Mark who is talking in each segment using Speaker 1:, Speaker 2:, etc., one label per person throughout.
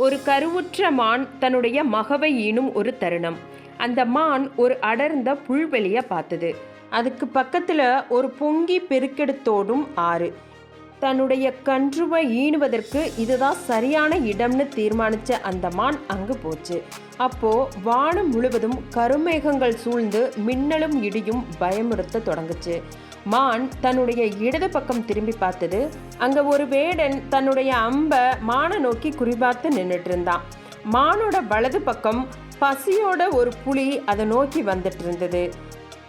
Speaker 1: ஒரு கருவுற்ற மான் தன்னுடைய மகவை ஈனும் ஒரு தருணம். அந்த மான் ஒரு அடர்ந்த புல்வெளியை பார்த்தது. அதுக்கு பக்கத்தில் ஒரு பொங்கி பெருக்கெடுத்தோடும் ஆறு. தன்னுடைய கன்றுவை ஈணுவதற்கு இதுதான் சரியான இடம்னு தீர்மானித்த அந்த மான் அங்கு போச்சு. அப்போ வானம் முழுவதும் கருமேகங்கள் சூழ்ந்து மின்னலும் இடியும் பயமுறுத்த தொடங்குச்சு. மான் தன்னுடைய இடது பக்கம் திரும்பி பார்த்தது. அங்க ஒரு வேடன் தன்னுடைய அம்பை மானை நோக்கி குறிபார்த்து நின்றுட்டு இருந்தான். மானோட வலது பக்கம் பசியோட ஒரு புலி அதை நோக்கி வந்துட்டு இருந்தது.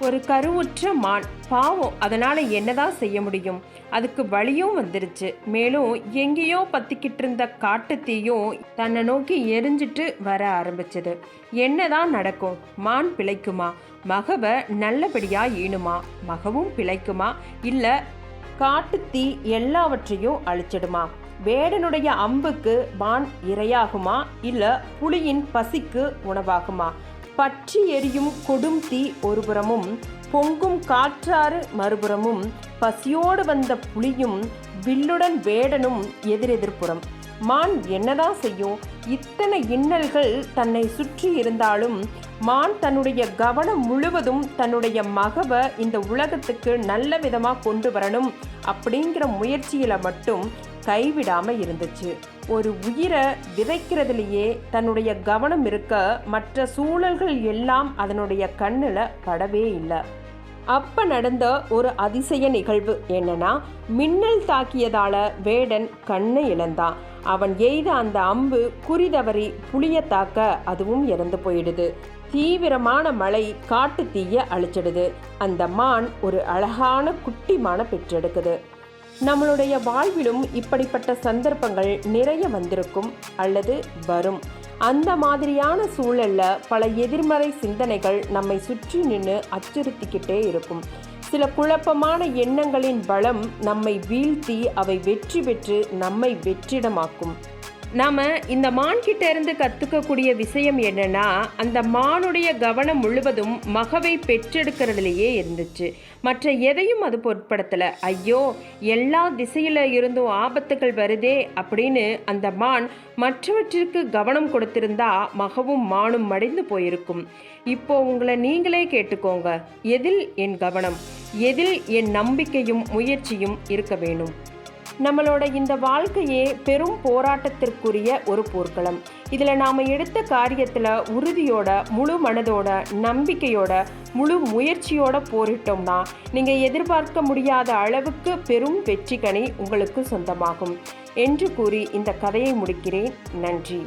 Speaker 1: ஒரு கருவுற்ற மான் பாவம், அதனால என்னதான் செய்ய முடியும்? அதுக்கு வலியும் வந்துருச்சு. மேலும் எங்கேயோ பத்திக்கிட்டு இருந்த காட்டு தீயும் தன்னை நோக்கி எரிஞ்சிட்டு வர ஆரம்பிச்சது. என்னதான் நடக்கும்? மான் பிழைக்குமா? மகவை நல்லபடியா ஈணுமா? மகவும் பிழைக்குமா? இல்ல காட்டு தீ எல்லாவற்றையும் அழிச்சிடுமா? வேடனுடைய அம்புக்கு மான் இரையாகுமா? இல்ல புலியின் பசிக்கு உணவாகுமா? பற்றி எரியும் கொடும் தீ ஒருபுறமும், பொங்கும் காற்றாறு மறுபுறமும், பசியோடு வந்த புலியும் வில்லுடன் வேடனும் எதிரெதிர்ப்புறம். மான் என்னதான் செய்யும்? இத்தனை இன்னல்கள் தன்னை சுற்றி இருந்தாலும் மான் தன்னுடைய கவனம் முழுவதும் தன்னுடைய மகவை இந்த உலகத்துக்கு நல்ல விதமாக கொண்டு வரணும் அப்படிங்கிற முயற்சியில் மட்டும் கைவிடாமல் இருந்துச்சு. ஒரு உயிரை விதைக்கிறதுலையே தன்னுடைய கவனம் இருக்க மற்ற சூழல்கள் எல்லாம் அதனுடைய கண்ணில் படவே இல்லை. அப்போ நடந்த ஒரு அதிசய நிகழ்வு என்னன்னா, மின்னல் தாக்கியதால வேடன் கண்ணை இழந்தான். அவன் எய்த அந்த அம்பு குறிதவறி புளிய தாக்க அதுவும் இறந்து போயிடுது. தீவிரமான மழை காட்டு தீய அழிச்சிடுது. அந்த மான் ஒரு அழகான குட்டி மானை பெற்றெடுக்குது. நம்மளுடைய வாழ்விலும் இப்படிப்பட்ட சந்தர்ப்பங்கள் நிறைய வந்திருக்கும் அல்லது வரும். அந்த மாதிரியான சூழல்ல பல எதிர்மறை சிந்தனைகள் நம்மை சுற்றி நின்று அச்சுறுத்திக்கிட்டே இருக்கும். சில குழப்பமான எண்ணங்களின் பலம் நம்மை வீழ்த்தி அவை வெற்றி பெற்று நம்மை வெற்றிடமாக்கும். நாம் இந்த மான்கிட்ட இருந்து கற்றுக்கக்கூடிய விஷயம் என்னன்னா, அந்த மானுடைய கவனம் முழுவதும் மகவை பெற்றெடுக்கிறதுலையே இருந்துச்சு. மற்ற எதையும் அது பொருட்படுத்தலை. ஐயோ, எல்லா திசையில் இருந்தும் ஆபத்துகள் வருதே அப்படின்னு அந்த மான் மற்றவற்றிற்கு கவனம் கொடுத்திருந்தா மகவும் மானும் மடிந்து போயிருக்கும். இப்போ உங்களை நீங்களே கேட்டுக்கோங்க, எதில் என் கவனம், எதில் என் நம்பிக்கையும் முயற்சியும் இருக்க வேணும்? நம்மளோட இந்த வாழ்க்கையே பெரும் போராட்டத்திற்குரிய ஒரு போர்க்களம். இதில் நாம் எடுத்த காரியத்தில் உறுதியோட, முழு மனதோட, நம்பிக்கையோட, முழு முயற்சியோட போரிட்டோம்னா நீங்கள் எதிர்பார்க்க முடியாத அளவுக்கு பெரும் வெற்றி கனி உங்களுக்கு சொந்தமாகும் என்று கூறி இந்த கதையை முடிக்கிறேன். நன்றி.